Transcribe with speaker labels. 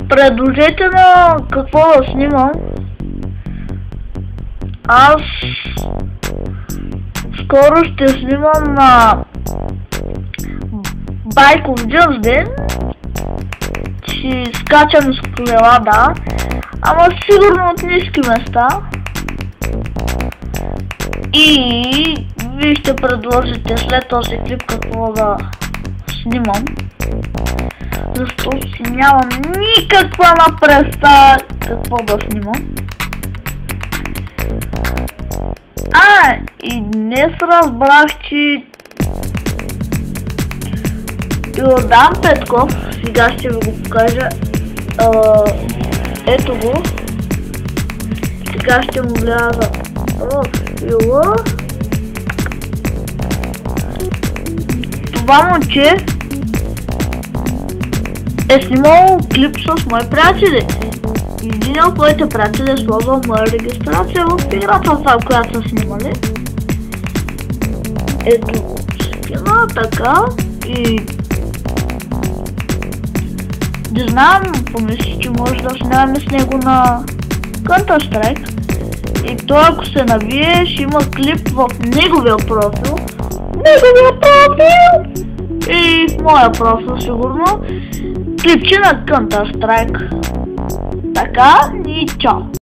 Speaker 1: Предложете на какво да снимам. Аз скоро ще снимам на байков ден. Ще скачам с колела, да. Ама сигурно от ниски места. И вие ще предложите след този клип какво да снимам. Защото си нямам никаква представа какво да снимам. И днес разбрах, че Йордан Петков, сега ще ви го покажа, ето го, сега ще му вляза в фила. Това момче е снимал клип с мои приятели. Един от моите приятели е сложил моя регистрация в играта, в която са снимали. Ето скина, така, и не знам, помисли, че може да снимаме с него на Counter-Strike. И той, ако се навие, ще има клип в неговия профил. И в моя профил сигурно клипче на Counter-Strike. Така и чао!